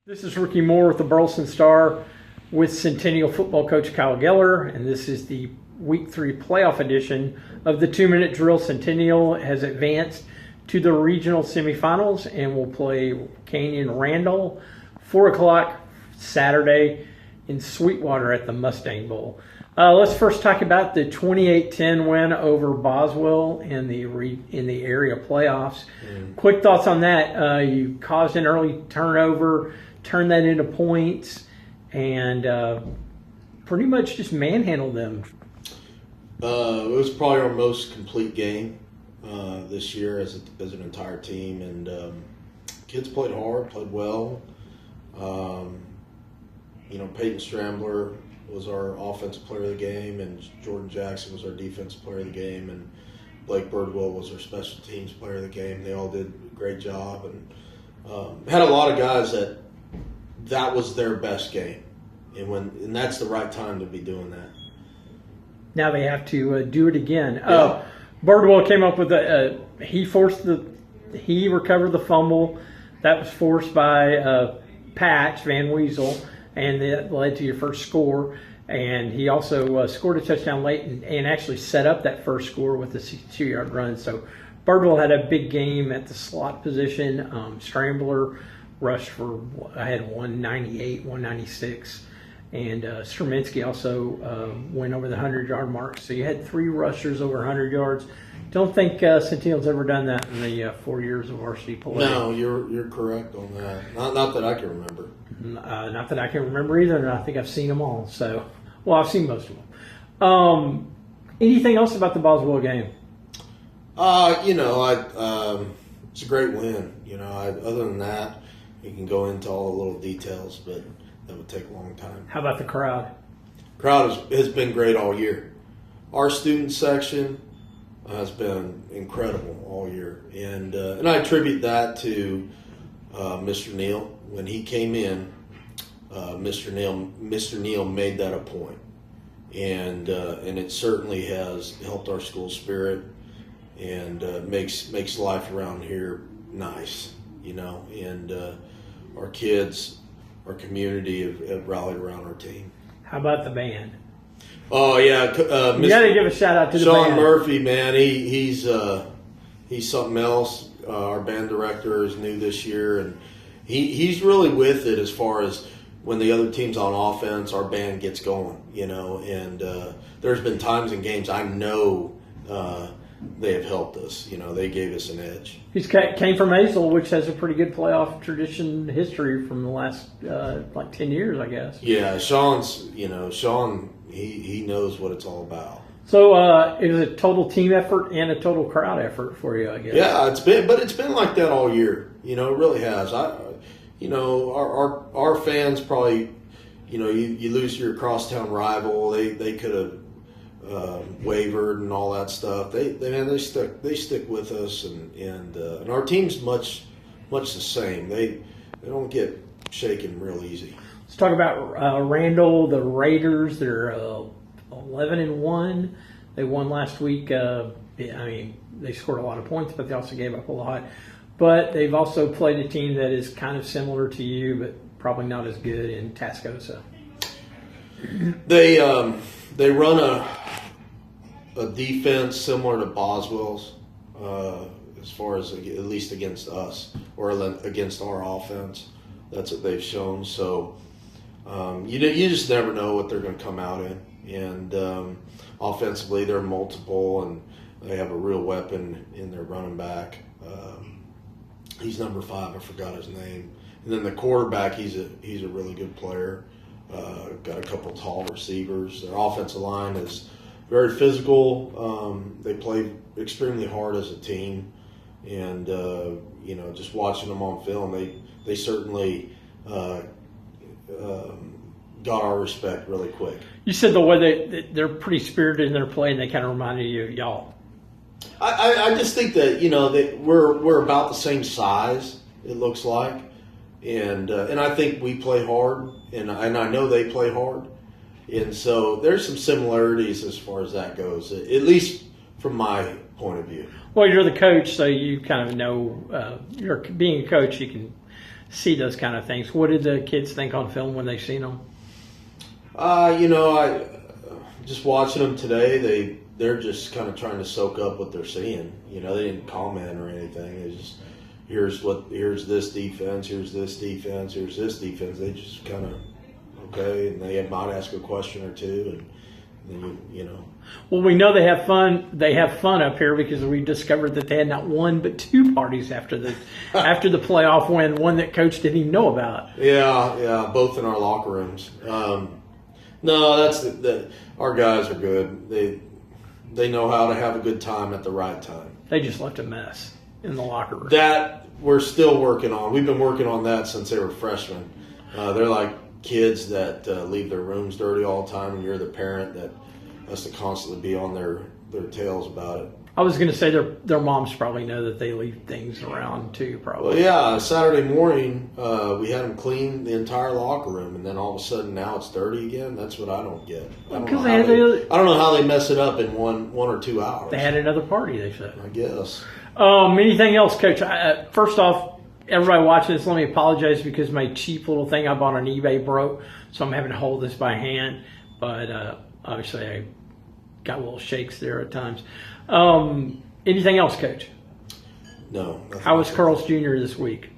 This is Ricky Moore with the Burleson Star with Centennial football coach Kyle Geller, and this is the Week 3 playoff edition of the 2-minute drill. Centennial has advanced to the regional semifinals and will play Canyon Randall 4 o'clock Saturday in Sweetwater at the Mustang Bowl. Let's first talk about the 28-10 win over Boswell in the area playoffs. Quick thoughts on that. You caused an early turnover, turned that into points, and pretty much just manhandled them. It was probably our most complete game this year as an entire team, and kids played hard, played well. Peyton Strambler was our offensive player of the game, and Jordan Jackson was our defensive player of the game, and Blake Birdwell was our special teams player of the game. They all did a great job, and had a lot of guys that was their best game, and that's the right time to be doing that. Now they have to do it again. Yeah. Birdwell came up with he recovered the fumble that was forced by Patch Van Weasel, and that led to your first score. And he also scored a touchdown late and actually set up that first score with a 62-yard run. So Birdwell had a big game at the slot position. Strambler rushed for, I had 198, 196. And Straminsky also went over the 100-yard mark. So you had 3 rushers over 100 yards. Don't think Centennial's ever done that in the 4 years of varsity play. No, you're correct on that. Not that I can remember. Not that I can remember either, and I think I've seen them all. So, well, I've seen most of them. Anything else about the Boswell game? It's a great win. Other than that, you can go into all the little details, but that would take a long time. How about the crowd? Crowd has been great all year. Our student section has been incredible all year, and I attribute that to Mr. Neal. When he came in, Mr. Neal made that a point, and it certainly has helped our school spirit and makes life around here nice, and our kids, our community have rallied around our team. How about the band? Oh yeah, you got to give a shout out to the Sean band. Murphy, man. He's something else. Our band director is new this year, and he's really with it as far as when the other team's on offense, our band gets going. And there's been times in games I know they have helped us. They gave us an edge. He came from Azle, which has a pretty good playoff tradition history from the last 10 years, I guess. Yeah, Sean, he knows what it's all about. So it was a total team effort and a total crowd effort for you, I guess. Yeah, it's been like that all year. It really has. Our fans probably, you lose your crosstown rival. They could have wavered and all that stuff. They stick with us, and our team's much the same. They don't get shaken real easy. Let's talk about Randall, the Raiders. They're 11-1. They won last week. They scored a lot of points, but they also gave up a lot. But they've also played a team that is kind of similar to you, but probably not as good in Tascosa. They run a defense similar to Boswell's as far as at least against us or against our offense. That's what they've shown. So you just never know what they're going to come out in. And offensively, they're multiple, and they have a real weapon in their running back. He's number 5. I forgot his name. And then the quarterback, he's a really good player. Got a couple tall receivers. Their offensive line is very physical. They play extremely hard as a team, and just watching them on film, they certainly got our respect really quick. You said the way they're pretty spirited in their play, and they kind of reminded you of y'all. I just think that that we're about the same size. It looks like, and I think we play hard, and I know they play hard, and so there's some similarities as far as that goes. At least from my point of view. Well, you're the coach, so you kind of know. You're being a coach, you can see those kind of things. What did the kids think on film when they seen them? I just watching them today. They're just kind of trying to soak up what they're seeing. They didn't comment or anything. It's just here's this defense, here's this defense, here's this defense. They just kind of okay, and they might ask a question or two, and then Well, we know they have fun. They have fun up here because we discovered that they had not one but two parties after the playoff win. One that Coach didn't even know about. Yeah, both in our locker rooms. No, that's our guys are good. They know how to have a good time at the right time. They just left a mess in the locker room. That we're still working on. We've been working on that since they were freshmen. They're like kids that leave their rooms dirty all the time, and you're the parent that has to constantly be on their tails about it. I was going to say their moms probably know that they leave things around too, probably. Well, yeah, Saturday morning we had them clean the entire locker room, and then all of a sudden now it's dirty again. That's what I don't get. I don't know how they mess it up in one or 2 hours. They had another party, they said. I guess. Anything else, Coach? First off, everybody watching this, let me apologize because my cheap little thing I bought on eBay broke, so I'm having to hold this by hand. But obviously I got little shakes there at times. Anything else, Coach? No. How was Carl's Jr. this week?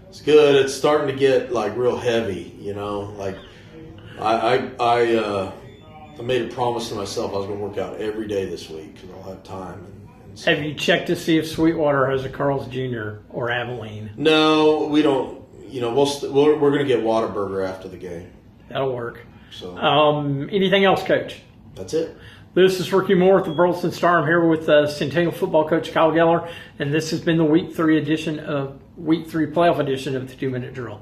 It's good. It's starting to get like real heavy, Like I made a promise to myself I was going to work out every day this week because I'll have time. Have you checked to see if Sweetwater has a Carl's Jr. or Abilene? No, we don't. We're going to get Whataburger after the game. That'll work. So. Anything else, Coach? That's it. This is Ricky Moore with the Burleson Star. I'm here with Centennial football coach Kyle Geller, and this has been the Week 3 playoff edition of the 2-Minute Drill.